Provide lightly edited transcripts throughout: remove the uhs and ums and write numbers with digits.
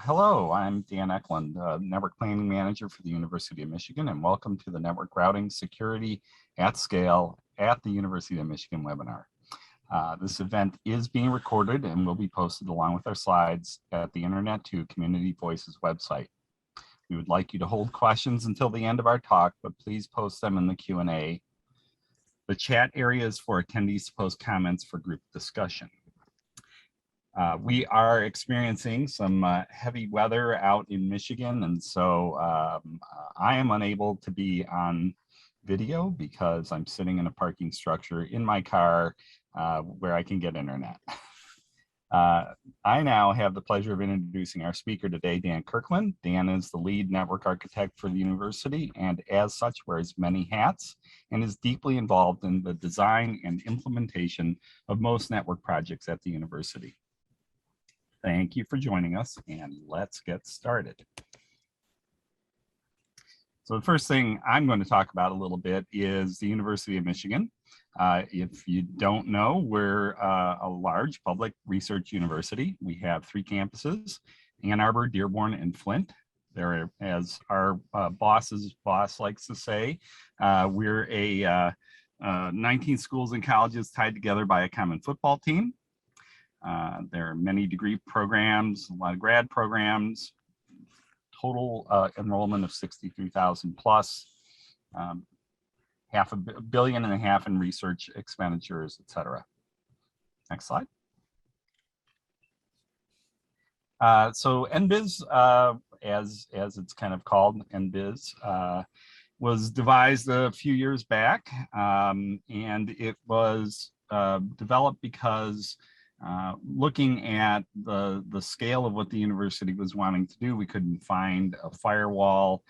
Hello, I'm Dan Eklund, Network Planning Manager for the University of Michigan, and welcome to the Network Routing Security at Scale at the University of Michigan webinar. This event is being recorded and will be posted along with our slides at the Internet 2 Community Voices website. We would like you to hold questions until the end of our talk, but please post them in the Q&A. The chat area is for attendees to post comments for group discussion. We are experiencing some heavy weather out in Michigan, and so I am unable to be on video because I'm sitting in a parking structure in my car where I can get internet. I now have the pleasure of introducing our speaker today, Dan Kirkland. Dan is the lead network architect for the university, and as such wears many hats and is deeply involved in the design and implementation of most network projects at the university. Thank you for joining us, and let's get started. So the first thing I'm going to talk about a little bit is the University of Michigan. If you don't know, we're a large public research university. We have 3 campuses, Ann Arbor, Dearborn, and Flint. There, as our boss's boss likes to say, we're a 19 schools and colleges tied together by a common football team. There are many degree programs, a lot of grad programs, total enrollment of 63,000 plus, $500 million in research expenditures, et cetera. Next slide. So Envis, as it's kind of called, Envis, was devised a few years back, and it was developed because looking at the scale of what the university was wanting to do, we couldn't find a firewall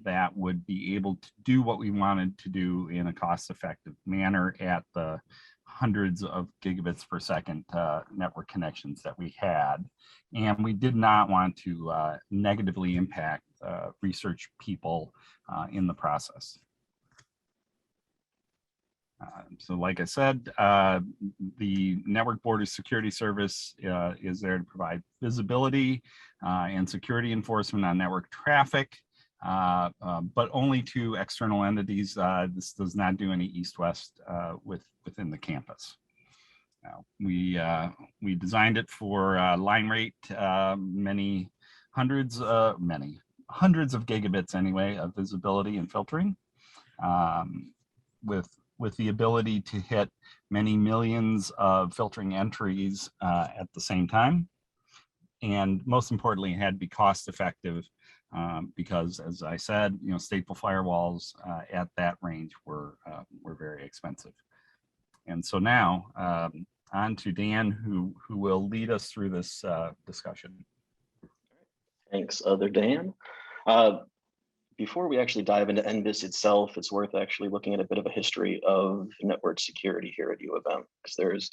that would be able to do what we wanted to do in a cost-effective manner at the hundreds of gigabits per second network connections that we had. And we did not want to negatively impact research people in the process. So like I said, the Network Border Security Service is there to provide visibility and security enforcement on network traffic, but only to external entities. This does not do any east-west within the campus. Now, we designed it for line rate, hundreds of gigabits anyway of visibility and filtering, with the ability to hit many millions of filtering entries at the same time. And most importantly, it had to be cost effective because, as I said, stateful firewalls at that range were very expensive. And so now on to Dan, who will lead us through this discussion. Thanks, other Dan. Before we actually dive into Envis itself, it's worth actually looking at a bit of a history of network security here at U of M, because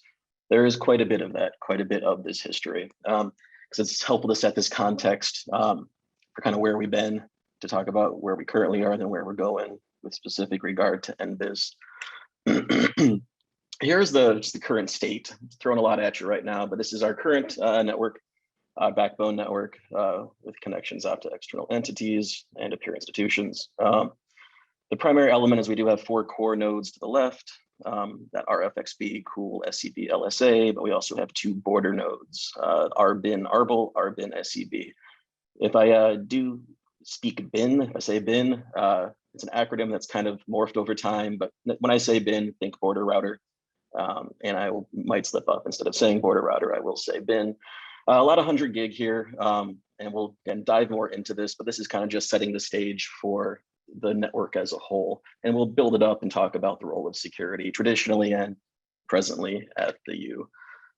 there is quite a bit of that, quite a bit of this history, because it's helpful to set this context for kind of where we've been, to talk about where we currently are and then where we're going with specific regard to Envis. Here's just the current state. I'm throwing a lot at you right now, but this is our current network. Backbone network with connections out to external entities and to peer institutions. The primary element is we do have 4 core nodes to the left, that RFXB, COOL, SEB, LSA, but we also have 2 border nodes, RBIN, ARBL, RBIN, SEB. If I do speak BIN, if I say BIN, it's an acronym that's kind of morphed over time, but when I say BIN, think border router, and I might slip up. Instead of saying border router, I will say BIN. A lot of 100 gig here, and we'll again dive more into this, but this is kind of just setting the stage for the network as a whole. And we'll build it up and talk about the role of security traditionally and presently at the U.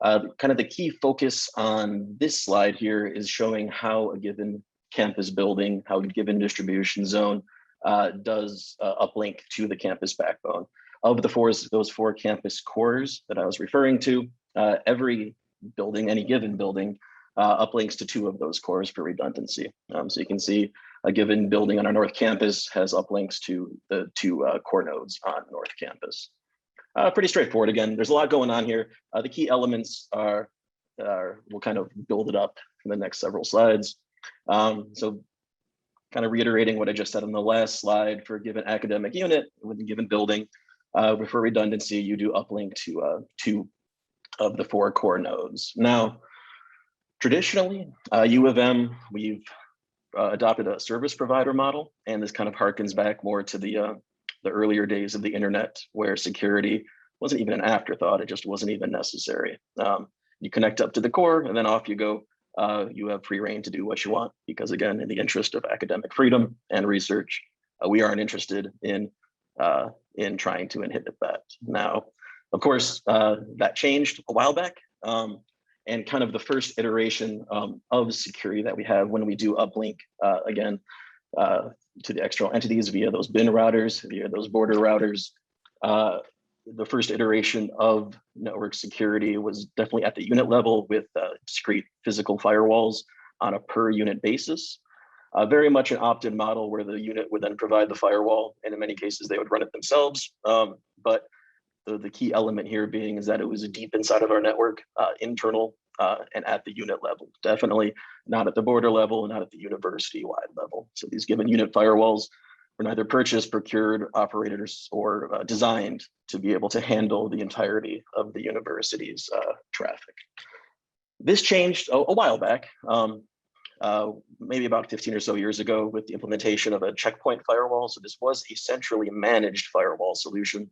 Kind of the key focus on this slide here is showing how a given campus building, how a given distribution zone does uplink to the campus backbone. Of those 4 campus cores that I was referring to, every building, any given building, uplinks to 2 of those cores for redundancy. So you can see a given building on our North Campus has uplinks to the 2 core nodes on North Campus. Pretty straightforward. Again, there's a lot going on here. The key elements are we'll kind of build it up in the next several slides. So kind of reiterating what I just said on the last slide, for a given academic unit with a given building, for redundancy, you do uplink to 2 of the 4 core nodes. Now, traditionally, U of M, we've adopted a service provider model, and this kind of harkens back more to the earlier days of the internet, where security wasn't even an afterthought. It just wasn't even necessary. You connect up to the core, and then off you go. You have free reign to do what you want, because again, in the interest of academic freedom and research, we aren't interested in trying to inhibit that. Now, of course, that changed a while back, and kind of the first iteration of security that we have when we do uplink, again, to the external entities via those bin routers, via those border routers. The first iteration of network security was definitely at the unit level with discrete physical firewalls on a per unit basis. Very much an opt-in model where the unit would then provide the firewall, and in many cases they would run it themselves. But the key element here being is that it was deep inside of our network, internal and at the unit level. Definitely not at the border level, not at the university-wide level. So these given unit firewalls were neither purchased, procured, operated, or designed to be able to handle the entirety of the university's traffic. This changed a while back, maybe about 15 or so years ago, with the implementation of a checkpoint firewall. So this was a centrally managed firewall solution.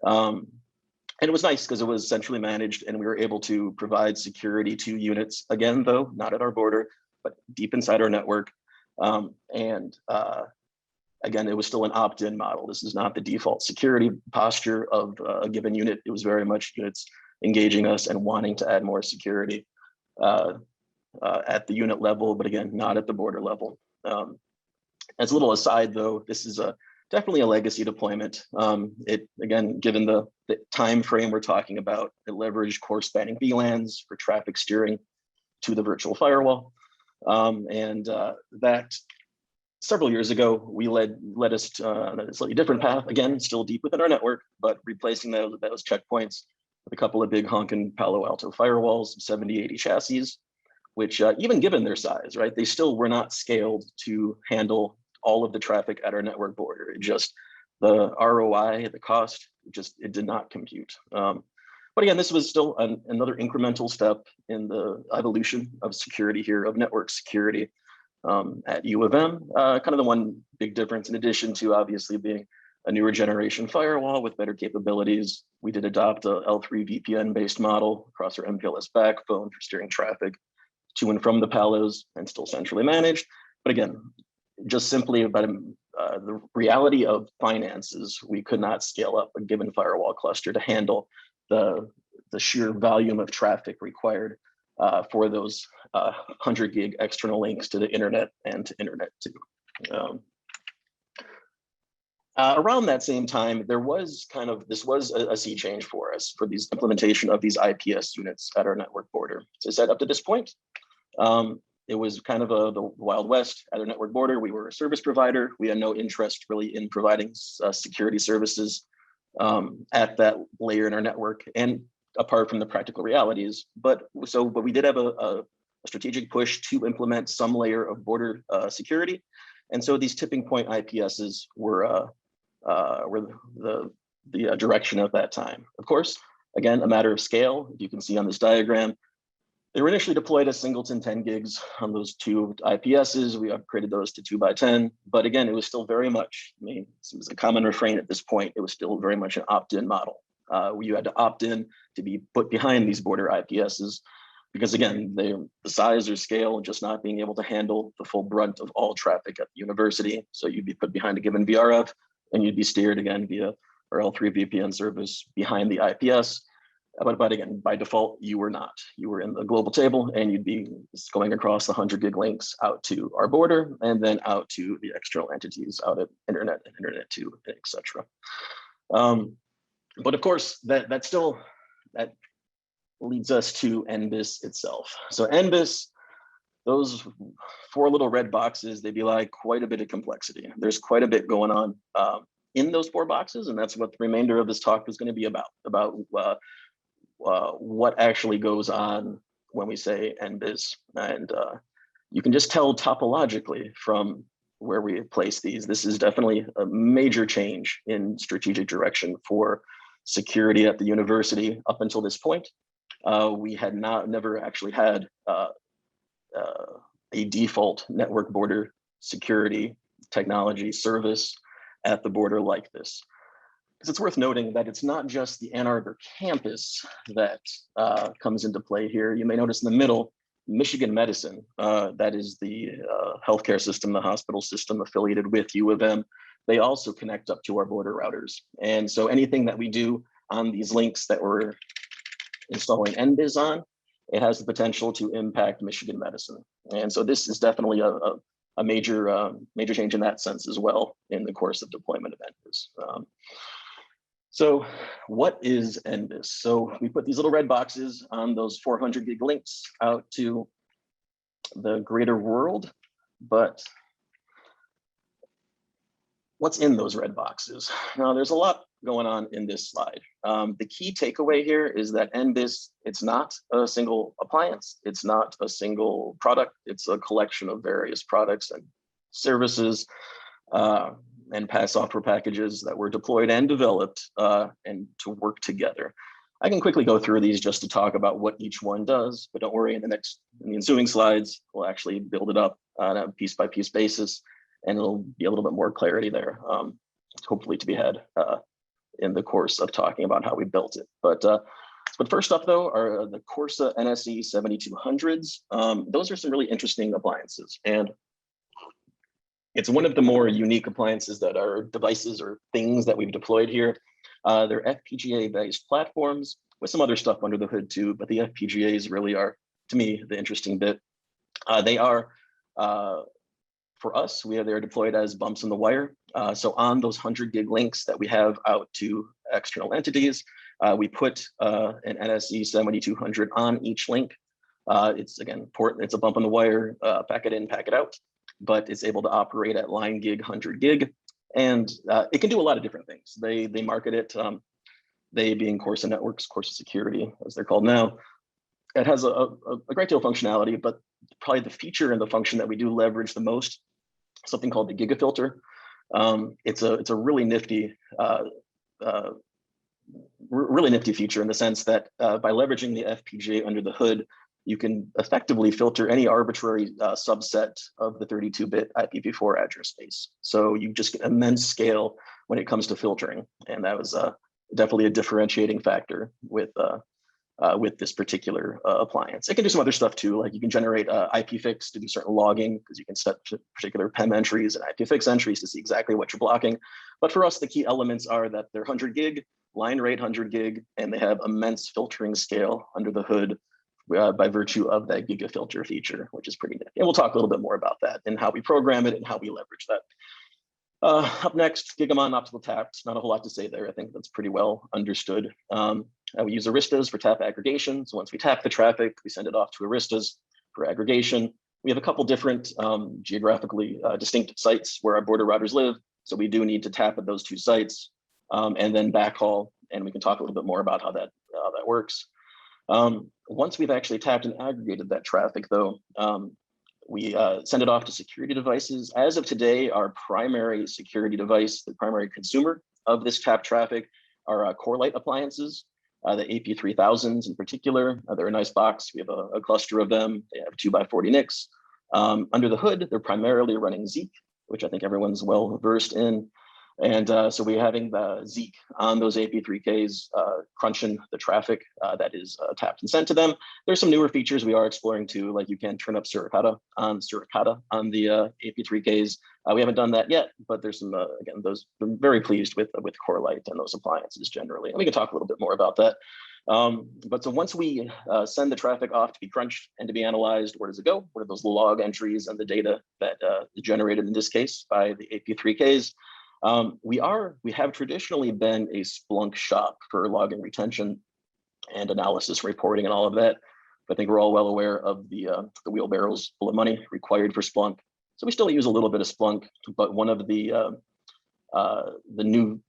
And it was nice because it was centrally managed, and we were able to provide security to units, again, though, not at our border, but deep inside our network. Again, it was still an opt-in model. This is not the default security posture of a given unit. It was very much units engaging us and wanting to add more security at the unit level, but again, not at the border level. As a little aside, though, this is definitely a legacy deployment. It, again, given the time frame we're talking about, it leveraged core spanning VLANs for traffic steering to the virtual firewall. That several years ago, we led us to a slightly different path, again, still deep within our network, but replacing those checkpoints with a couple of big honking Palo Alto firewalls, 70-80 chassis, which even given their size, right, they still were not scaled to handle all of the traffic at our network border. It just, the ROI, the cost, it did not compute. But again, this was still another incremental step in the evolution of security here, of network security at U of M. Kind of the one big difference, in addition to obviously being a newer generation firewall with better capabilities, we did adopt a L3 VPN-based model across our MPLS backbone for steering traffic to and from the Palos, and still centrally managed. But again, just simply about the reality of finances, we could not scale up a given firewall cluster to handle the sheer volume of traffic required for those 100 gig external links to the internet and to internet 2. Around that same time, there was this was a sea change for us for these implementation of these IPS units at our network border. So I said up to this point, it was kind of the Wild West at our network border. We were a service provider. We had no interest really in providing security services at that layer in our network, and apart from the practical realities. But we did have a strategic push to implement some layer of border security. And so these tipping point IPSs were the direction of that time. Of course, again, a matter of scale. You can see on this diagram, they were initially deployed as singleton 10 gigs on those 2 IPSs. We upgraded those to 2x10, but again, it was still very much, I mean, it was a common refrain at this point, it was still very much an opt-in model. Where you had to opt in to be put behind these border IPSs, because again, the size or scale, just not being able to handle the full brunt of all traffic at the university. So you'd be put behind a given VRF, and you'd be steered again via our L3 VPN service behind the IPS. But again, by default, you were not. You were in the global table, and you'd be going across the 100 gig links out to our border, and then out to the external entities out at internet and internet 2, etc. But of course, that leads us to Envis itself. So Envis, those 4 little red boxes, they belie quite a bit of complexity. There's quite a bit going on in those 4 boxes, and that's what the remainder of this talk is going to be about what actually goes on when we say Envis. And you can just tell topologically from where we place these. This is definitely a major change in strategic direction for security at the university. Up until this point, we had never actually had a default network border security technology service at the border like this. Because it's worth noting that it's not just the Ann Arbor campus that comes into play here. You may notice in the middle, Michigan Medicine, that is the healthcare system, the hospital system affiliated with U of M. They also connect up to our border routers. And so anything that we do on these links that we're installing Envis on, it has the potential to impact Michigan Medicine. And so this is definitely a major change in that sense as well in the course of deployment of Envis. So what is Envis? So we put these little red boxes on those 400 gig links out to the greater world, but what's in those red boxes? Now there's a lot going on in this slide. The key takeaway here is that Envis, it's not a single appliance, it's not a single product, it's a collection of various products and services and past software packages that were deployed and developed and to work together. I can quickly go through these just to talk about what each one does, but don't worry, in the ensuing slides, we'll actually build it up on a piece by piece basis, and it'll be a little bit more clarity there, hopefully to be had in the course of talking about how we built it. But first up though are the Corsa NSE 7200s. Those are some really interesting appliances, and it's one of the more unique appliances that are devices or things that we've deployed here. They're FPGA-based platforms with some other stuff under the hood too, but the FPGAs really are, to me, the interesting bit. They are, for us, they're deployed as bumps in the wire. So on those 100 gig links that we have out to external entities, we put an NSE 7200 on each link. It's again important. It's a bump in the wire, pack it in, pack it out, but it's able to operate at line gig, 100 gig, and it can do a lot of different things. They market it, they being Corsa Networks, Corsa Security, as they're called now. It has a great deal of functionality, but probably the feature and the function that we do leverage the most, something called the Gigafilter. It's a really nifty, feature in the sense that by leveraging the FPGA under the hood, you can effectively filter any arbitrary subset of the 32-bit IPv4 address space. So you just get immense scale when it comes to filtering, and that was definitely a differentiating factor with this particular appliance. It can do some other stuff too, like you can generate IPFix to do certain logging, because you can set particular PEM entries and IPFix entries to see exactly what you're blocking. But for us, the key elements are that they're 100 gig, line rate 100 gig, and they have immense filtering scale under the hood by virtue of that Gigafilter feature, which is pretty nifty. And we'll talk a little bit more about that and how we program it and how we leverage that. Up next, Gigamon optical taps. Not a whole lot to say there. I think that's pretty well understood. We use Aristas for tap aggregation. So once we tap the traffic, we send it off to Aristas for aggregation. We have a couple different geographically distinct sites where our border routers live. So we do need to tap at those two sites and then backhaul. And we can talk a little bit more about how that works. Once we've actually tapped and aggregated that traffic though, we send it off to security devices. As of today, our primary security device, the primary consumer of this tap traffic, are Corelight appliances, the AP3000s in particular. They're a nice box. We have a cluster of them. They have 2x40 NICs. Under the hood, they're primarily running Zeek, which I think everyone's well versed in. And so we're having the Zeek on those AP3Ks crunching the traffic that is tapped and sent to them. There's some newer features we are exploring too, like you can turn up Suricata on the AP3Ks. We haven't done that yet, but there's some, again, those I'm very pleased with Corelight and those appliances generally. And we can talk a little bit more about that. But so once we send the traffic off to be crunched and to be analyzed, where does it go? What are those log entries and the data that is generated in this case by the AP3Ks? We have traditionally been a Splunk shop for logging retention and analysis reporting and all of that. But I think we're all well aware of the wheelbarrows full of money required for Splunk. So we still use a little bit of Splunk, but one of the new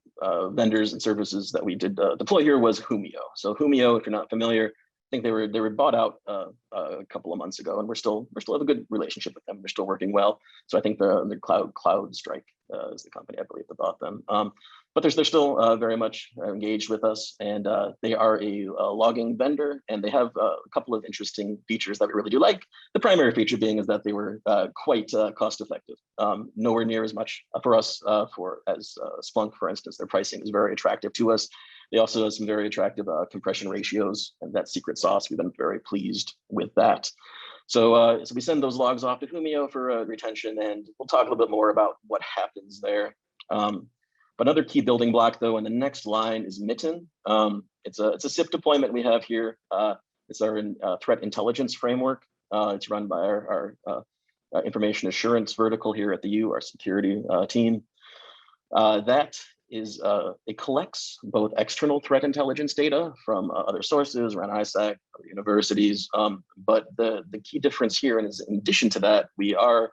vendors and services that we did deploy here was Humio. So Humio, if you're not familiar, think they were bought out a couple of months ago, and we're still have a good relationship with them. They're still working well. So I think the Cloud Strike is the company I believe that bought them. But they're still very much engaged with us, and they are a logging vendor, and they have a couple of interesting features that we really do like. The primary feature being is that they were quite cost effective, nowhere near as much for us as Splunk, for instance. Their pricing is very attractive to us. They also have some very attractive compression ratios, and that secret sauce. We've been very pleased with that. So, so we send those logs off to Humio for retention, and we'll talk a little bit more about what happens there. But another key building block, though, in the next line is Mitten. It's a SIP deployment we have here. It's our threat intelligence framework. It's run by our information assurance vertical here at the U, our security team. It collects both external threat intelligence data from other sources around ISAC, other universities. But the key difference here, and is in addition to that, we are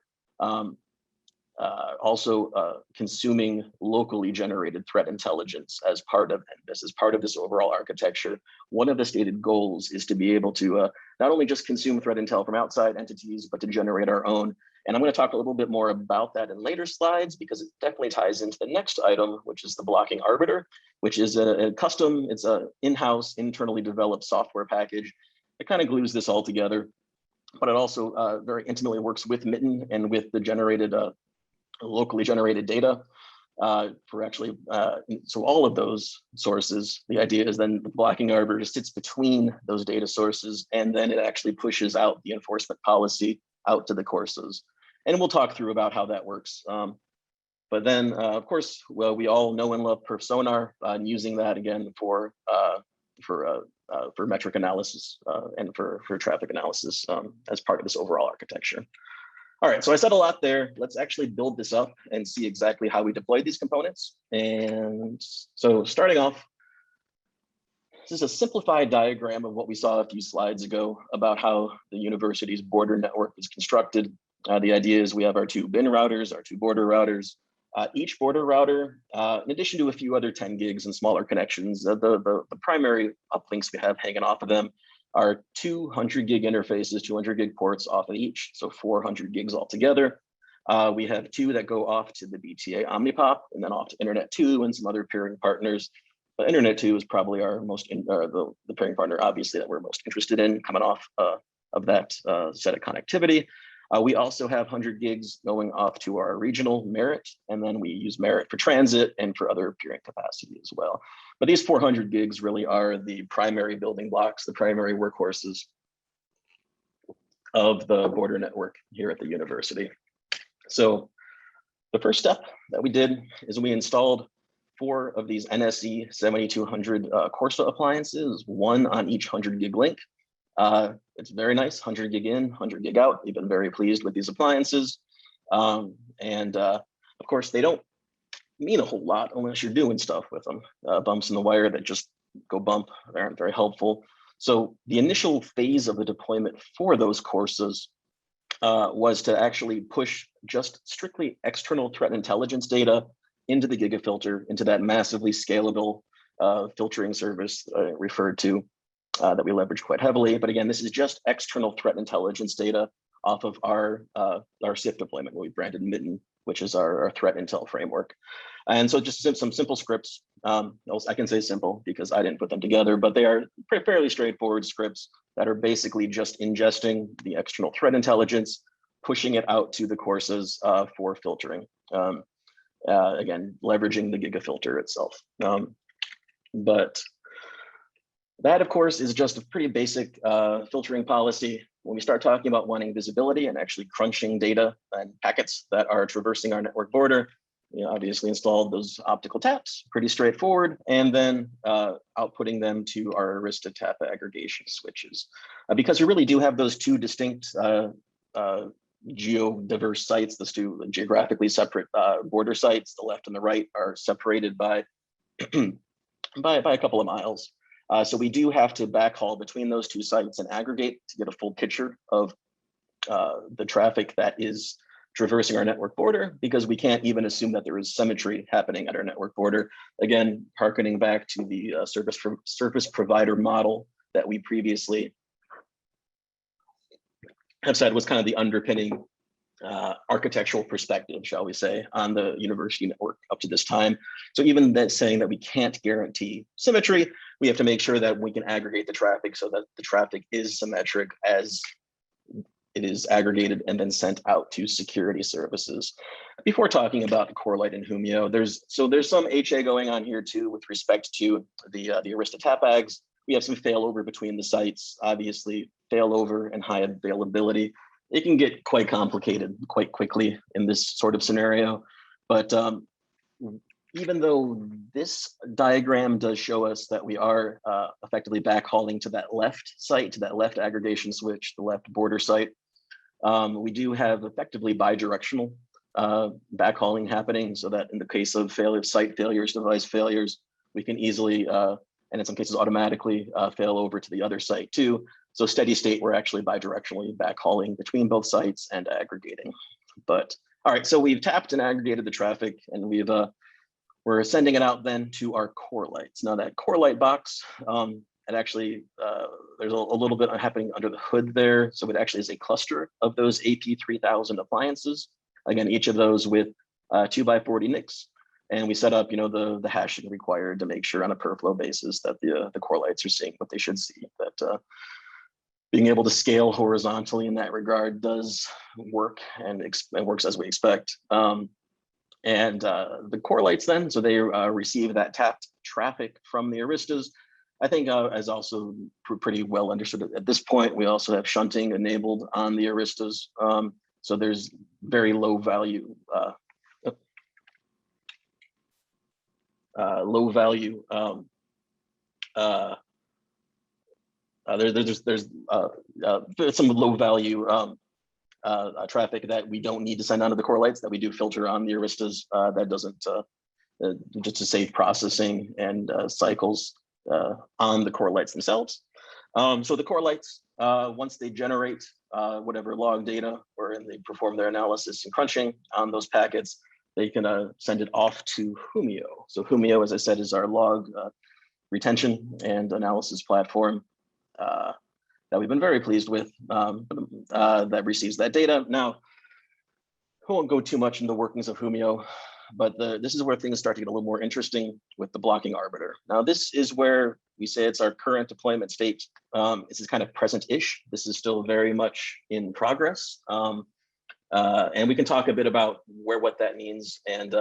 also consuming locally generated threat intelligence as part of Envis, as part of this overall architecture. One of the stated goals is to be able to not only just consume threat intel from outside entities, but to generate our own. And I'm going to talk a little bit more about that in later slides, because it definitely ties into the next item, which is the blocking Arbiter, which is it's a in-house, internally developed software package that kind of glues this all together. But it also very intimately works with Mitten and with the locally generated data for actually, so all of those sources, the idea is then the blocking Arbiter sits between those data sources, and then it actually pushes out the enforcement policy out to the courses. And we'll talk through about how that works. But then, of course, well, we all know and love Perf and using that again for metric analysis and for traffic analysis as part of this overall architecture. All right, so I said a lot there. Let's actually build this up and see exactly how we deploy these components. And so starting off, this is a simplified diagram of what we saw a few slides ago about how the university's border network is constructed. The idea is we have our two bin routers, our two border routers. Each border router, in addition to a few other 10 gigs and smaller connections, the primary uplinks we have hanging off of them are 200 gig interfaces, 200 gig ports off of each, so 400 gigs altogether. We have two that go off to the BTA Omnipop, and then off to Internet 2 and some other peering partners. But Internet 2 is probably our most, the peering partner, obviously, that we're most interested in coming off of that set of connectivity. We also have 100 gigs going off to our regional Merit, and then we use Merit for transit and for other peering capacity as well. But these 400 gigs really are the primary building blocks, the primary workhorses of the border network here at the university. So the first step that we did is we installed 4 of these NSE 7200 Corsa appliances, one on each 100 gig link. It's very nice, 100 gig in, 100 gig out. We've been very pleased with these appliances. Of course, they don't mean a whole lot unless you're doing stuff with them. Bumps in the wire that just go bump, they aren't very helpful. So the initial phase of the deployment for those courses was to actually push just strictly external threat intelligence data into the Gigafilter, into that massively scalable filtering service referred to that we leverage quite heavily. But again, this is just external threat intelligence data off of our SIP deployment, what we branded Mitten, which is our threat intel framework. And so just some simple scripts. I can say simple because I didn't put them together, but they are fairly straightforward scripts that are basically just ingesting the external threat intelligence, pushing it out to the courses for filtering. Again, leveraging the Gigafilter itself. But that, of course, is just a pretty basic filtering policy. When we start talking about wanting visibility and actually crunching data and packets that are traversing our network border, we obviously installed those optical taps, pretty straightforward, and then outputting them to our Arista tap aggregation switches. Because we really do have those two distinct geodiverse sites, those two geographically separate border sites, the left and the right are separated by, by a couple of miles. So we do have to backhaul between those two sites and aggregate to get a full picture of the traffic that is traversing our network border, because we can't even assume that there is symmetry happening at our network border. Again, hearkening back to the service provider model that we previously have said was kind of the underpinning architectural perspective, shall we say, on the university network up to this time. So even that saying that we can't guarantee symmetry, we have to make sure that we can aggregate the traffic so that the traffic is symmetric as it is aggregated and then sent out to security services. Before talking about Corelight and Humio, there's some HA going on here too with respect to the Arista TAPAGs. We have some failover between the sites, obviously failover and high availability. It can get quite complicated quite quickly in this sort of scenario. But even though this diagram does show us that we are effectively backhauling to that left site, to that left aggregation switch, the left border site, we do have effectively bidirectional backhauling happening, so that in the case of site failures, device failures, we can easily, and in some cases automatically, fail over to the other site too. So steady state, we're actually bidirectionally backhauling between both sites and aggregating. But all right, so we've tapped and aggregated the traffic, and we're sending it out then to our Corelights. Now that Corelight box, it actually, there's a little bit happening under the hood there. So it actually is a cluster of those AP3000 appliances. Again, each of those with 2x40 NICs. And we set up, the hashing required to make sure on a per flow basis that the Corelights are seeing what they should see. That being able to scale horizontally in that regard does work, and it works as we expect. And the Corelights then, so they receive that tapped traffic from the Aristas. I think as also pretty well understood at this point, we also have shunting enabled on the Aristas. So there's very low value there's some low value traffic that we don't need to send onto the Corelights that we do filter on the Aristas. That doesn't just to save processing and cycles on the Corelights themselves. So the Corelights, once they generate whatever log data or they perform their analysis and crunching on those packets, they can send it off to Humio. So Humio, as I said, is our log retention and analysis platform that we've been very pleased with, that receives that data. Now, I won't go too much into the workings of Humio, but this is where things start to get a little more interesting with the blocking arbiter. Now, this is where we say it's our current deployment state. This is kind of present-ish. This is still very much in progress. And we can talk a bit about what that means and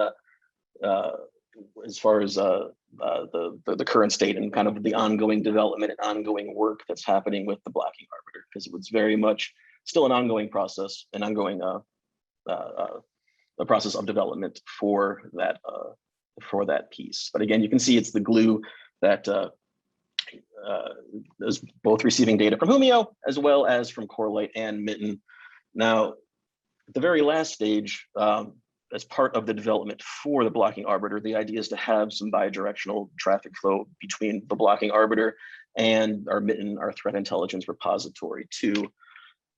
as far as the current state and kind of the ongoing development and ongoing work that's happening with the blocking arbiter, because it was very much still an ongoing process, an ongoing the process of development for that piece. But again, you can see it's the glue that is both receiving data from Humio as well as from Corelight and Mitten. Now, at the very last stage, as part of the development for the blocking arbiter, the idea is to have some bidirectional traffic flow between the blocking arbiter and our Mitten, our threat intelligence repository too.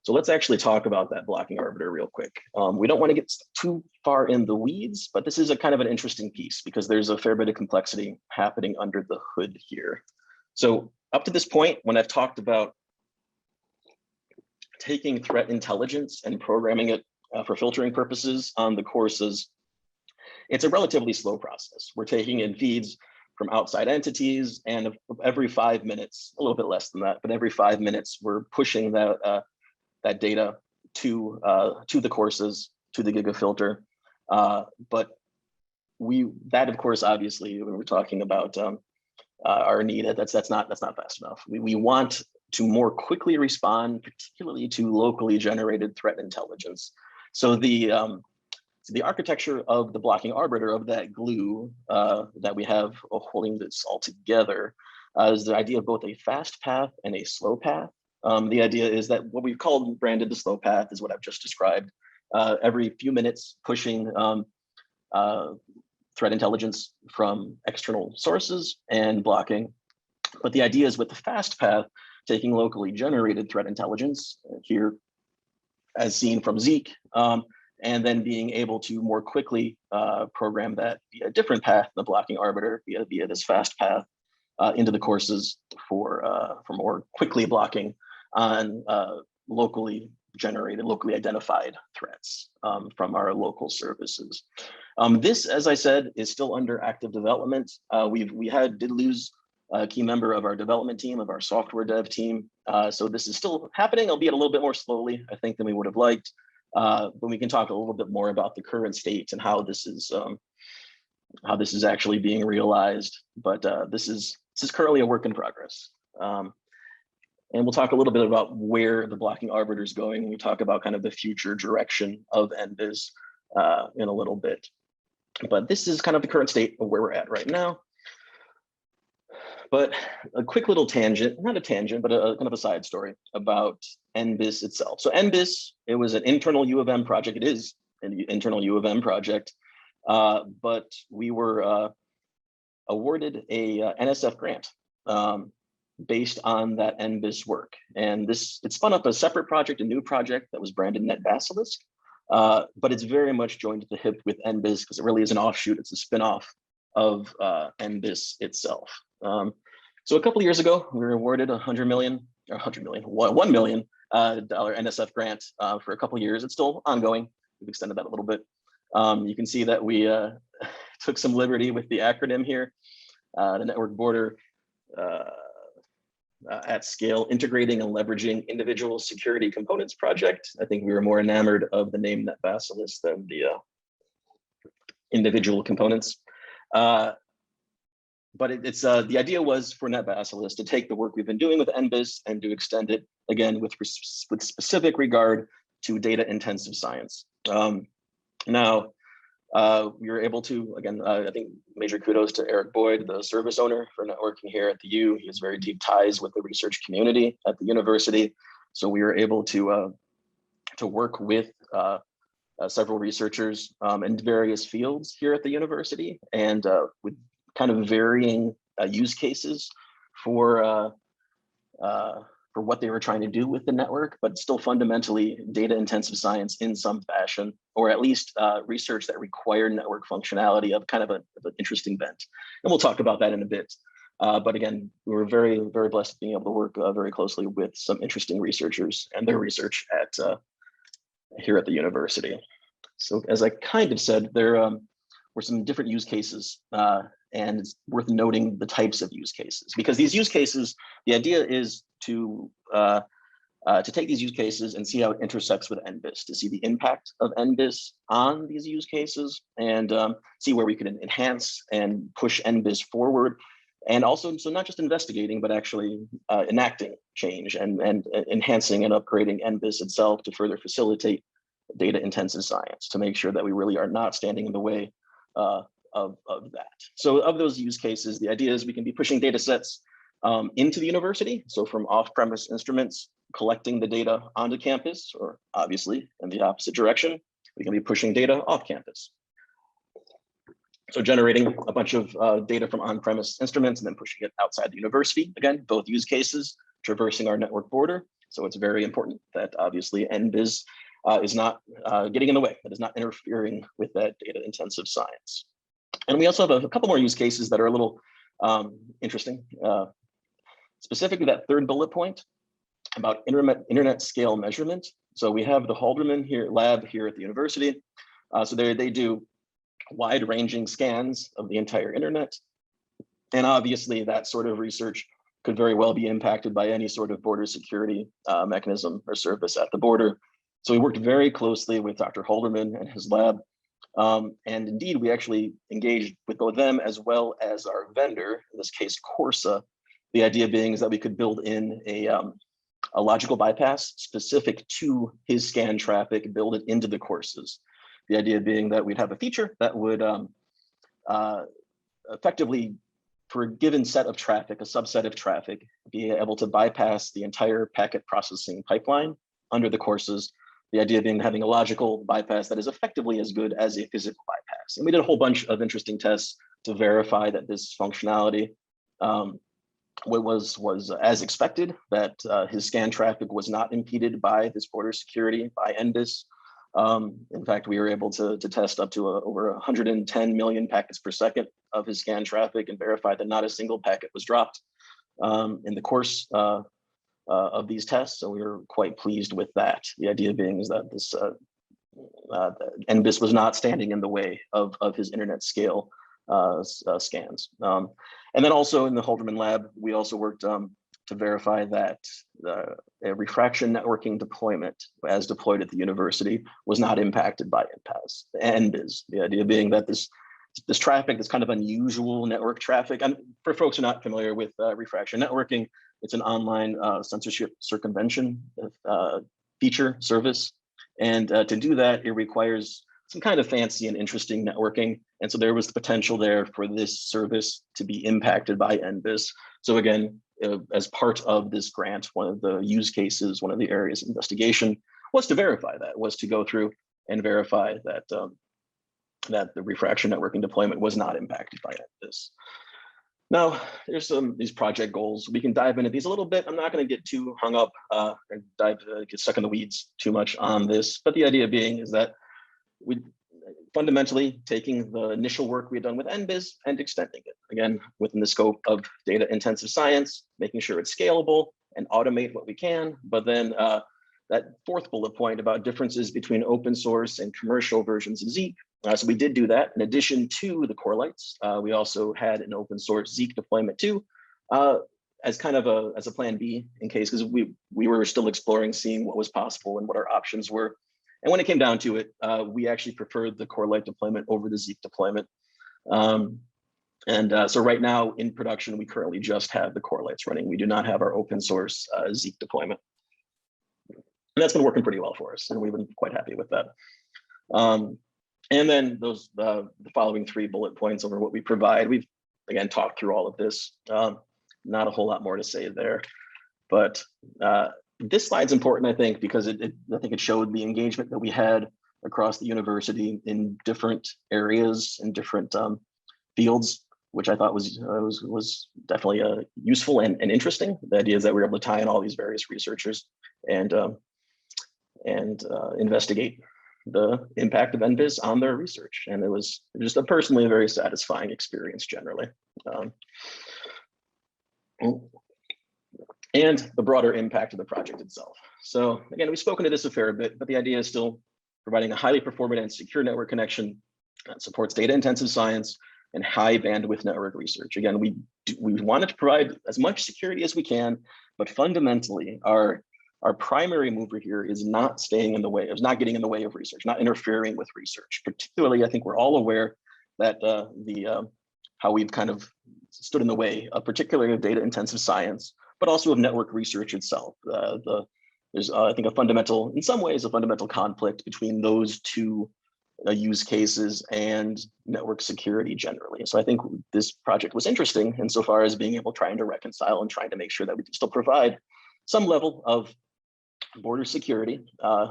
So let's actually talk about that blocking arbiter real quick. We don't want to get too far in the weeds, but this is a kind of an interesting piece because there's a fair bit of complexity happening under the hood here. So up to this point, when I've talked about taking threat intelligence and programming it for filtering purposes on the courses, it's a relatively slow process. We're taking in feeds from outside entities, and every 5 minutes, a little bit less than that, but every 5 minutes, we're pushing that data to the courses, to the Gigafilter. But that of course, obviously, when we're talking about our need, that's not fast enough. We want to more quickly respond, particularly to locally generated threat intelligence. So the architecture of the blocking arbiter, of that glue that we have holding this all together, is the idea of both a fast path and a slow path. The idea is that what we've called branded the slow path is what I've just described. Every few minutes, pushing threat intelligence from external sources and blocking. But the idea is with the fast path, taking locally generated threat intelligence here, as seen from Zeek, and then being able to more quickly program that via a different path, the blocking arbiter, via this fast path. into the courses for more quickly blocking on locally generated, locally identified threats from our local services. This, as I said, is still under active development. We did lose a key member of our development team, of our software dev team. So this is still happening, albeit a little bit more slowly, I think, than we would have liked. But we can talk a little bit more about the current state and how this is actually being realized. But this is currently a work in progress. And we'll talk a little bit about where the blocking arbiter is going when we talk about kind of the future direction of Envis in a little bit. But this is kind of the current state of where we're at right now. But a quick little tangent, not a tangent, but a kind of a side story about Envis itself. So Envis, it was an internal U of M project. It is an internal U of M project, but we were awarded a NSF grant based on that Envis work. And it spun up a separate project, a new project that was branded NetBasilisk, but it's very much joined at the hip with Envis because it really is an offshoot. It's a spinoff of Envis itself. So a couple of years ago, we were awarded $1 million NSF grant for a couple of years. It's still ongoing. We've extended that a little bit. You can see that we took some liberty with the acronym here, the Network Border at Scale, Integrating and Leveraging Individual Security Components Project. I think we were more enamored of the name NetBasilisk than the individual components. But it's the idea was for NetBasilisk to take the work we've been doing with Envis and to extend it again with specific regard to data intensive science. Now, we were able to, again, I think major kudos to Eric Boyd, the service owner for networking here at the U. He has very deep ties with the research community at the university. So we were able to work with several researchers in various fields here at the university, and with kind of varying use cases for what they were trying to do with the network, but still fundamentally data intensive science in some fashion, or at least research that required network functionality of kind of an interesting bent. And we'll talk about that in a bit. But again, we were very, very blessed being able to work very closely with some interesting researchers and their research at here at the university. So as I kind of said, there were some different use cases, and it's worth noting the types of use cases, because these use cases, the idea is to take these use cases and see how it intersects with Envis, to see the impact of Envis on these use cases, and see where we can enhance and push Envis forward. And also, so not just investigating, but actually enacting change and enhancing and upgrading Envis itself to further facilitate data intensive science, to make sure that we really are not standing in the way of that. So of those use cases, the idea is we can be pushing data sets into the university. So from off-premise instruments, collecting the data onto campus, or obviously in the opposite direction, we can be pushing data off campus. So generating a bunch of data from on-premise instruments and then pushing it outside the university. Again, both use cases traversing our network border. So it's very important that obviously Envis is not getting in the way, that is not interfering with that data intensive science. And we also have a couple more use cases that are a little interesting. Specifically that third bullet point about internet scale measurement. So we have the Halderman lab here at the university. So they do wide ranging scans of the entire internet. And obviously that sort of research could very well be impacted by any sort of border security mechanism or service at the border. So we worked very closely with Dr. Halderman and his lab. And indeed, we actually engaged with both them as well as our vendor, in this case, Corsa. The idea being is that we could build in a logical bypass specific to his scan traffic, build it into the courses. The idea being that we'd have a feature that would effectively, for a given set of traffic, a subset of traffic, be able to bypass the entire packet processing pipeline under the courses. The idea being having a logical bypass that is effectively as good as a physical bypass. And we did a whole bunch of interesting tests to verify that this functionality was as expected, that his scan traffic was not impeded by this border security, by Envis. In fact, we were able to test up to over 110 million packets per second of his scan traffic and verify that not a single packet was dropped in the course of these tests. So we were quite pleased with that. The idea being is that this Envis was not standing in the way of his internet scale scans. And then also in the Halderman lab, we also worked to verify that a refraction networking deployment as deployed at the university was not impacted by Envis. The idea being that this traffic, this kind of unusual network traffic, and for folks who are not familiar with refraction networking, it's an online censorship circumvention feature service. And to do that, it requires some kind of fancy and interesting networking. And so there was the potential there for this service to be impacted by Envis. So again, as part of this grant, one of the use cases, one of the areas of investigation was to verify that, was to go through and verify that that the refraction networking deployment was not impacted by Envis. Now, there's these project goals. We can dive into these a little bit. I'm not going to get too hung up and get stuck in the weeds too much on this. But the idea being is that we fundamentally taking the initial work we had done with Envis and extending it, again, within the scope of data intensive science, making sure it's scalable and automate what we can. But then that fourth bullet point about differences between open source and commercial versions of Zeek. So we did do that. In addition to the Corelights, we also had an open source Zeek deployment too, as kind of a plan B in case, because we were still exploring, seeing what was possible and what our options were. And when it came down to it, we actually preferred the Corelight deployment over the Zeek deployment. So right now in production, we currently just have the Corelights running. We do not have our open source Zeek deployment. And that's been working pretty well for us, and we've been quite happy with that. And then those the following 3 bullet points over what we provide. We've again talked through all of this. Not a whole lot more to say there, but this slide's important, I think, because I think it showed the engagement that we had across the university in different areas and different fields, which I thought was definitely useful and interesting. The idea is that we were able to tie in all these various researchers and investigate the impact of Envis on their research. And it was just personally a very satisfying experience generally. And the broader impact of the project itself. So again, we've spoken to this a fair bit, but the idea is still providing a highly performant and secure network connection that supports data intensive science and high bandwidth network research. Again, we wanted to provide as much security as we can, but fundamentally our primary mover here is not staying in the way, is not getting in the way of research, not interfering with research. Particularly, I think we're all aware that how we've kind of stood in the way of particularly of data intensive science, but also of network research itself. There's, I think, in some ways, a fundamental conflict between those two use cases and network security generally. So I think this project was interesting insofar as being able, trying to reconcile and trying to make sure that we can still provide some level of border security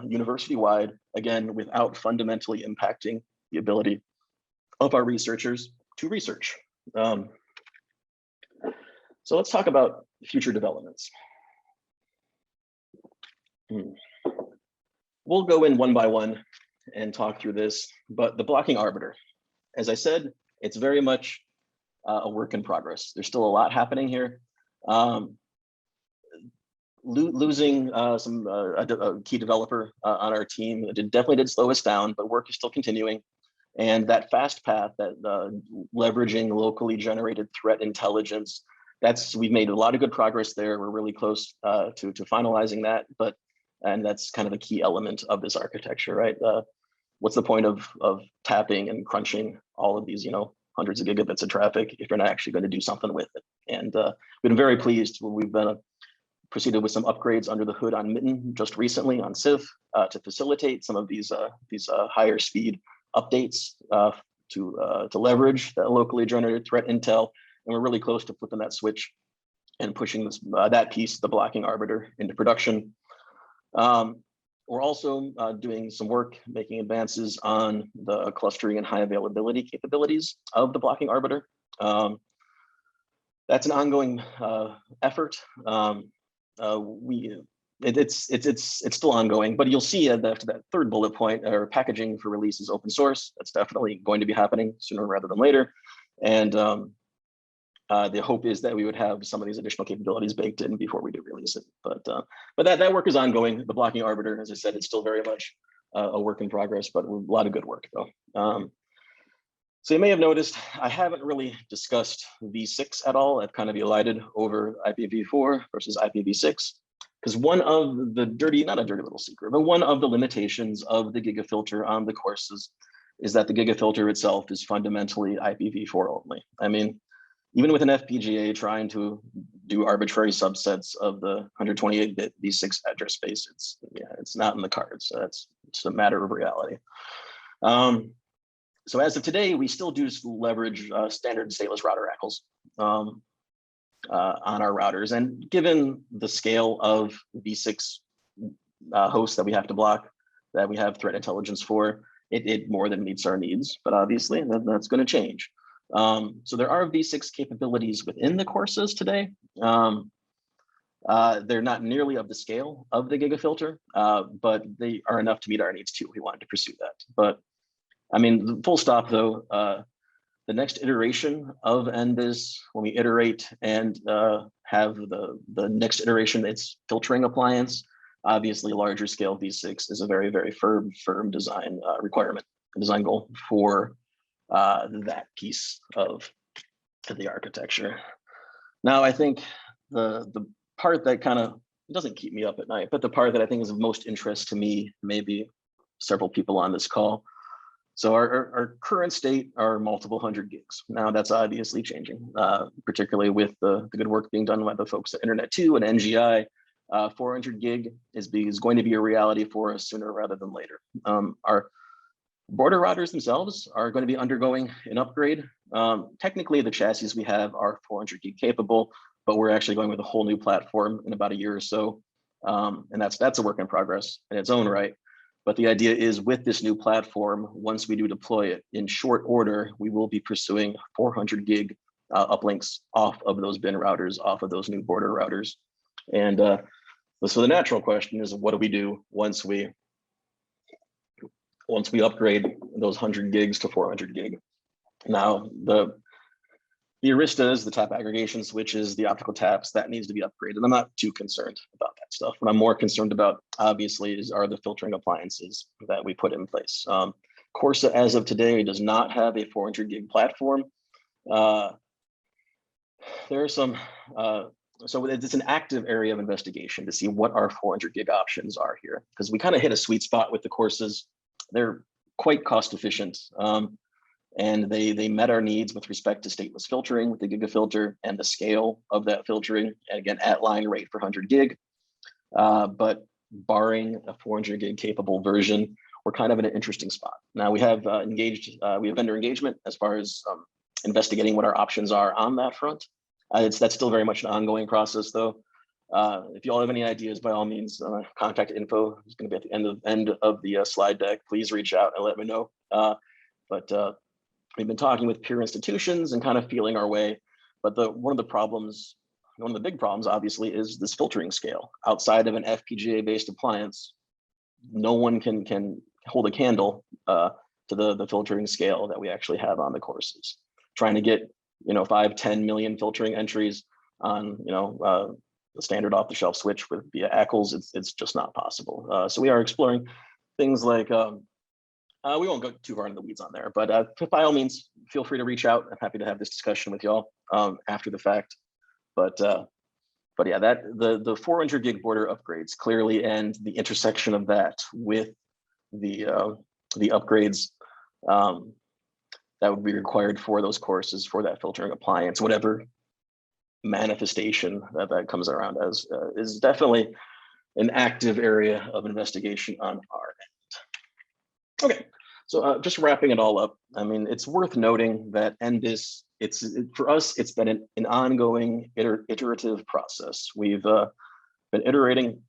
university-wide, again, without fundamentally impacting the ability of our researchers to research. So let's talk about future developments. We'll go in one by one and talk through this, but the blocking arbiter, as I said, it's very much a work in progress. There's still a lot happening here. Losing a key developer on our team definitely did slow us down, but work is still continuing. And that fast path, that leveraging locally generated threat intelligence, we've made a lot of good progress there. We're really close to finalizing that, and that's kind of a key element of this architecture, right? What's the point of tapping and crunching all of these, hundreds of gigabits of traffic if you're not actually going to do something with it? And we've been very pleased when we've been proceeded with some upgrades under the hood on Mitten just recently on Civ to facilitate some of these higher speed updates to leverage that locally generated threat intel. And we're really close to flipping that switch and pushing that piece, the blocking arbiter, into production. We're also doing some work, making advances on the clustering and high availability capabilities of the blocking arbiter. That's an ongoing effort. it's still ongoing, but you'll see after that third bullet point, or packaging for release is open source. That's definitely going to be happening sooner rather than later. And the hope is that we would have some of these additional capabilities baked in before we do release it. But that work is ongoing. The blocking arbiter, as I said, it's still very much a work in progress, but a lot of good work though. So you may have noticed I haven't really discussed v6 at all. I've kind of elided over IPv4 versus IPv6, because one of the not a dirty little secret, but one of the limitations of the Gigafilter on the courses is that the Gigafilter itself is fundamentally IPv4 only. I mean, even with an FPGA trying to do arbitrary subsets of the 128-bit v6 address space, it's not in the cards. So it's a matter of reality. So as of today, we still do leverage standard stateless router ACLs on our routers. And given the scale of v6 hosts that we have to block, that we have threat intelligence for, it more than meets our needs. But obviously, that's going to change. So there are v6 capabilities within the courses today. They're not nearly of the scale of the Gigafilter, but they are enough to meet our needs too. We wanted to pursue that. But I mean, full stop though, the next iteration of Envis, when we iterate and have the next iteration, its filtering appliance, obviously larger scale v6 is a very, very firm design requirement, design goal for that piece of the architecture. Now, I think the part that kind of doesn't keep me up at night, but the part that I think is of most interest to me, maybe several people on this call. So our current state are multiple hundred gigs. Now that's obviously changing, particularly with the good work being done by the folks at Internet 2 and NGI. 400 gig is going to be a reality for us sooner rather than later. Our border routers themselves are going to be undergoing an upgrade. Technically, the chassis we have are 400 gig capable, but we're actually going with a whole new platform in about a year or so. And that's a work in progress in its own right. But the idea is with this new platform, once we do deploy it in short order, we will be pursuing 400 gig uplinks off of those bin routers, off of those new border routers. And so the natural question is, what do we do once we upgrade those 100 gigs to 400 gig? Now, the Aristas, the tap aggregation switches, the optical taps, that needs to be upgraded. I'm not too concerned about that stuff. What I'm more concerned about, obviously, are the filtering appliances that we put in place. Corsa, as of today, does not have a 400 gig platform. There are some, so it's an active area of investigation to see what our 400 gig options are here, because we kind of hit a sweet spot with the courses. They're quite cost efficient. And they met our needs with respect to stateless filtering with the Gigafilter and the scale of that filtering, and again, at line rate for 100 gig. But barring a 400 gig capable version, we're kind of in an interesting spot. Now we have we have vendor engagement as far as investigating what our options are on that front. That's still very much an ongoing process though. If you all have any ideas, by all means, contact info is going to be at the end of the slide deck. Please reach out and let me know. We've been talking with peer institutions and kind of feeling our way, but one of the big problems, obviously, is this filtering scale. Outside of an FPGA-based appliance, no one can hold a candle to the filtering scale that we actually have on the courses. Trying to get 5-10 million filtering entries on the standard off-the-shelf switch via ACLs, it's just not possible. So we are exploring things like. We won't go too far into the weeds on there, but by all means, feel free to reach out. I'm happy to have this discussion with y'all after the fact. But yeah, the 400 gig border upgrades clearly, and the intersection of that with the upgrades that would be required for those courses, for that filtering appliance, whatever manifestation that comes around as, is definitely an active area of investigation on our end. Okay. So just wrapping it all up, I mean, it's worth noting that Envis, for us, it's been an ongoing iterative process. We've been iterating,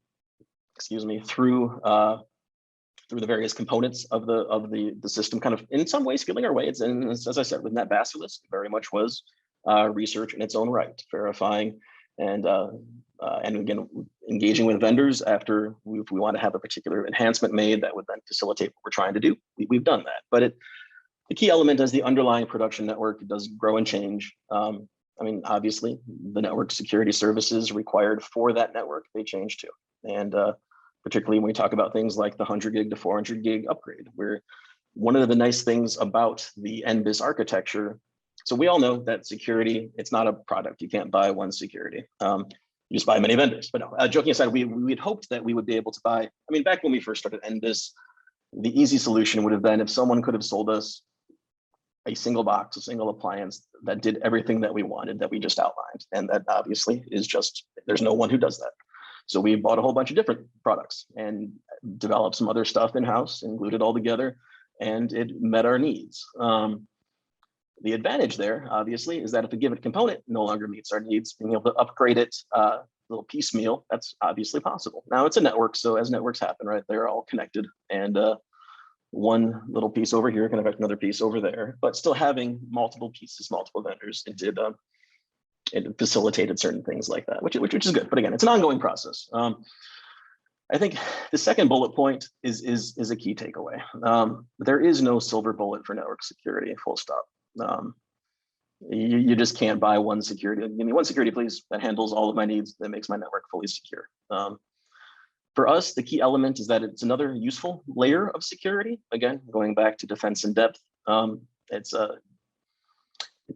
through the various components of the system, kind of in some ways feeling our way. And as I said, with NetBasilisk, it very much was research in its own right, verifying and again, engaging with vendors after if we want to have a particular enhancement made that would then facilitate what we're trying to do. We've done that, but the key element is the underlying production network. It does grow and change. I mean, obviously, the network security services required for that network, they change too. And particularly when we talk about things like the 100 gig to 400 gig upgrade, where one of the nice things about the Envis architecture, so we all know that security, it's not a product. You can't buy one security. You just buy many vendors. But no, joking aside, we had hoped that we would be able to buy, I mean, back when we first started Envis, the easy solution would have been if someone could have sold us a single box, a single appliance that did everything that we wanted, that we just outlined. And that obviously is just, there's no one who does that. So we bought a whole bunch of different products and developed some other stuff in-house and glued it all together, and it met our needs. The advantage there, obviously, is that if a given component no longer meets our needs, being able to upgrade it a little piecemeal, that's obviously possible. Now it's a network, so as networks happen, right, they're all connected, and one little piece over here can affect another piece over there, but still having multiple pieces, multiple vendors, it facilitated certain things like that, which is good. But again, it's an ongoing process. I think the second bullet point is a key takeaway. There is no silver bullet for network security, full stop. You just can't buy one security. Give me one security, please, that handles all of my needs, that makes my network fully secure. For us, the key element is that it's another useful layer of security. Again, going back to defense in depth, it's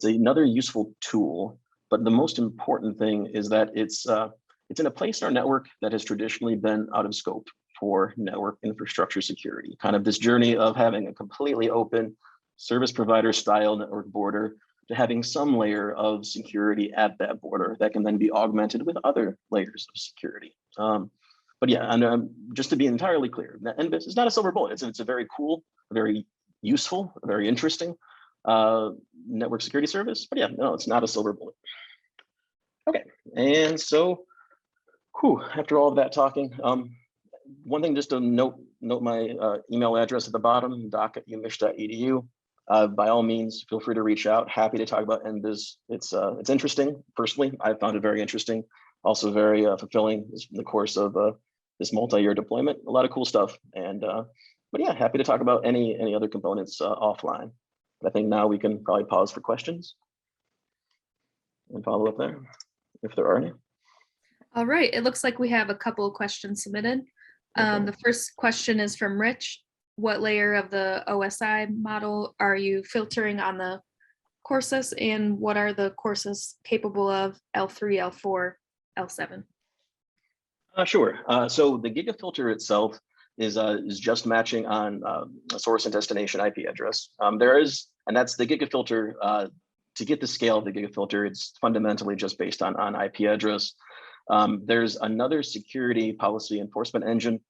another useful tool. But the most important thing is that it's in a place in our network that has traditionally been out of scope for network infrastructure security. Kind of this journey of having a completely open service provider style network border to having some layer of security at that border that can then be augmented with other layers of security. But yeah, and just to be entirely clear, Envis is not a silver bullet. It's a very cool, very useful, very interesting network security service. But yeah, no, it's not a silver bullet. Okay, and so, after all of that talking, one thing just to note my email address at the bottom, doc@umich.edu. By all means, feel free to reach out. Happy to talk about Envis. It's interesting. Personally, I found it very interesting. Also very fulfilling in the course of this multi-year deployment. A lot of cool stuff. And but yeah, happy to talk about any other components offline. But I think now we can probably pause for questions and follow up there, if there are any. All right, it looks like we have a couple of questions submitted. Okay. The first question is from Rich. What layer of the OSI model are you filtering on the courses, and what are the courses capable of L3, L4, L7? Sure. So the Gigafilter itself is just matching on a source and destination IP address. And that's the Gigafilter. To get the scale of the Gigafilter, it's fundamentally just based on IP address. There's another security policy enforcement engine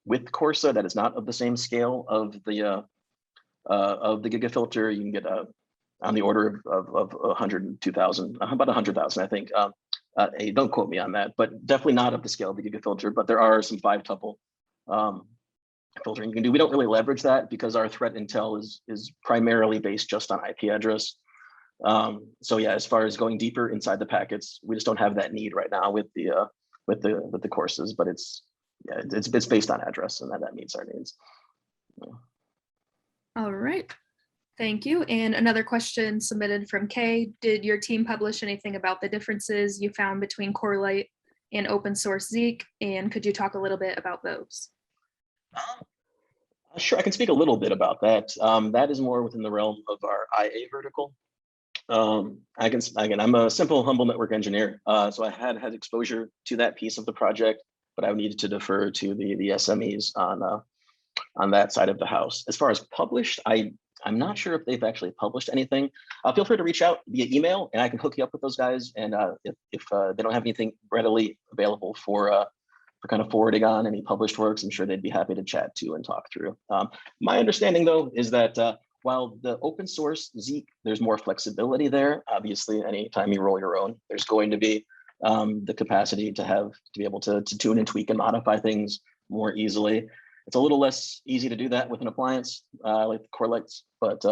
with Corsa that is not of the same scale of the Gigafilter. You can get on the order of 102,000, about 100,000, I think. Don't quote me on that, but definitely not of the scale of the Gigafilter. But there are some 5-tuple filtering you can do. We don't really leverage that because our threat intel is primarily based just on IP address. So yeah, as far as going deeper inside the packets, we just don't have that need right now with the courses. But it's based on address, and that meets our needs. Yeah. All right, thank you. And another question submitted from Kay. Did your team publish anything about the differences you found between Corelight and open source Zeek? And could you talk a little bit about those? Sure, I can speak a little bit about that. That is more within the realm of our IA vertical. I'm a simple, humble network engineer, so I had exposure to that piece of the project, but I needed to defer to the SMEs on that side of the house. As far as published, I'm not sure if they've actually published anything. Feel free to reach out via email, and I can hook you up with those guys. And if they don't have anything readily available for kind of forwarding on any published works, I'm sure they'd be happy to chat to and talk through. My understanding, though, is that while the open source Zeek, there's more flexibility there. Obviously, anytime you roll your own, there's going to be the capacity to be able to tune and tweak and modify things more easily. It's a little less easy to do that with an appliance like the Corelights, but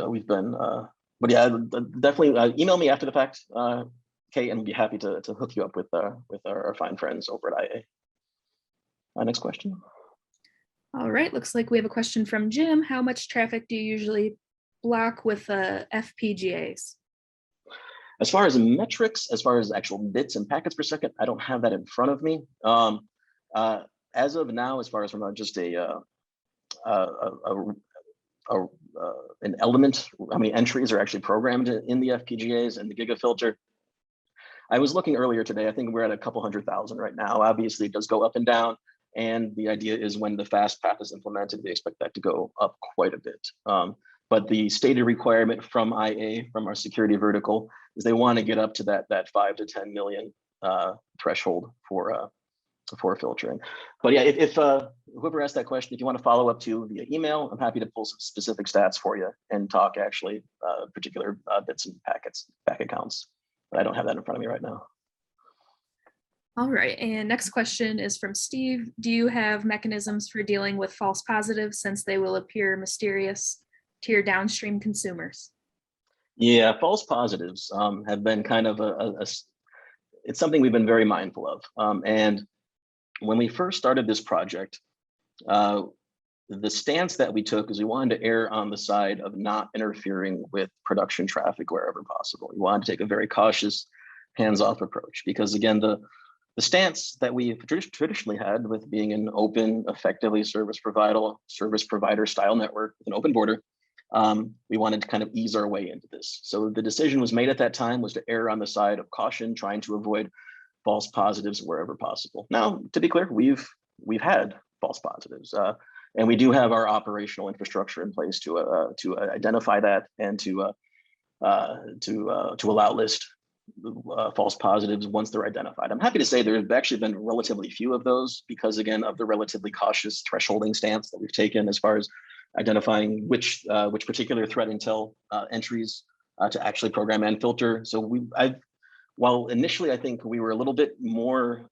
we've been but yeah, definitely email me after the fact, Kate, and we'll be happy to hook you up with our fine friends over at IA. Next question. All right, looks like we have a question from Jim. How much traffic do you usually block with FPGAs? As far as metrics, as far as actual bits and packets per second, I don't have that in front of me. As of now, as far as from just an element, how many entries are actually programmed in the FPGAs and the Gigafilter. I was looking earlier today, I think we're at a couple 100,000 right now. Obviously, it does go up and down. And the idea is when the fast path is implemented, we expect that to go up quite a bit. But the stated requirement from IA, from our security vertical, is they want to get up to that 5 to 10 million threshold for filtering. But yeah, if whoever asked that question, if you want to follow up to via email, I'm happy to pull some specific stats for you and talk actually particular bits and packets, back accounts. But I don't have that in front of me right now. All right, and next question is from Steve. Do you have mechanisms for dealing with false positives since they will appear mysterious to your downstream consumers? Yeah, false positives have been kind of it's something we've been very mindful of. And when we first started this project, the stance that we took is we wanted to err on the side of not interfering with production traffic wherever possible. We wanted to take a very cautious, hands-off approach because again, the stance that we've traditionally had with being an open, effectively service provider style network with an open border, we wanted to kind of ease our way into this. So the decision was made at that time was to err on the side of caution, trying to avoid false positives wherever possible. Now, to be clear, we've had false positives, and we do have our operational infrastructure in place to identify that and to allow list false positives once they're identified. I'm happy to say there's actually been relatively few of those because again of the relatively cautious thresholding stance that we've taken as far as identifying which particular threat intel entries to actually program and filter. So while initially I think we were a little bit more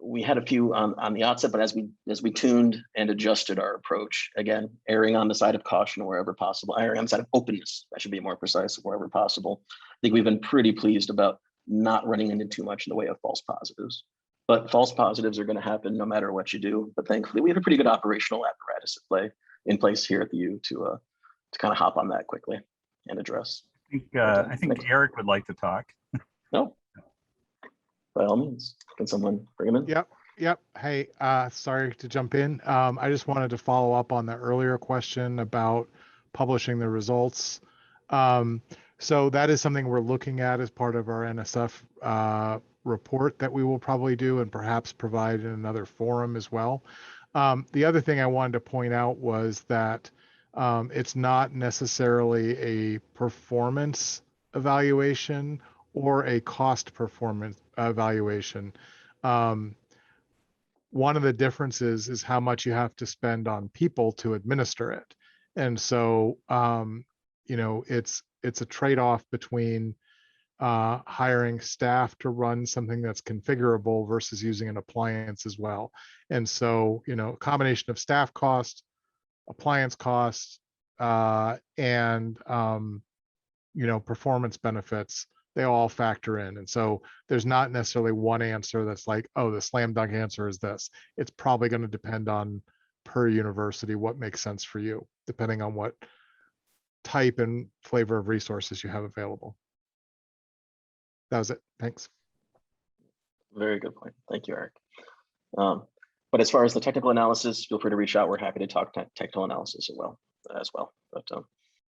we had a few on the outset, but as we tuned and adjusted our approach, again, erring on the side of caution wherever possible, erring on the side of openness, I should be more precise, wherever possible. I think we've been pretty pleased about not running into too much in the way of false positives. But false positives are going to happen no matter what you do. But thankfully, we have a pretty good operational apparatus in place here at the U to kind of hop on that quickly and address. I think Eric would like to talk. No. By all means, can someone bring him in? Yep. Hey, sorry to jump in. I just wanted to follow up on the earlier question about publishing the results. So that is something we're looking at as part of our NSF report that we will probably do and perhaps provide in another forum as well. The other thing I wanted to point out was that it's not necessarily a performance evaluation or a cost performance evaluation. One of the differences is how much you have to spend on people to administer it. And so, it's a trade-off between hiring staff to run something that's configurable versus using an appliance as well. And so, a combination of staff cost, appliance cost, and, performance benefits, they all factor in. And so there's not necessarily one answer that's like, oh, the slam dunk answer is this. It's probably going to depend on per university what makes sense for you, depending on what type and flavor of resources you have available. That was it. Thanks. Very good point. Thank you, Eric. But as far as the technical analysis, feel free to reach out. We're happy to talk technical analysis as well. But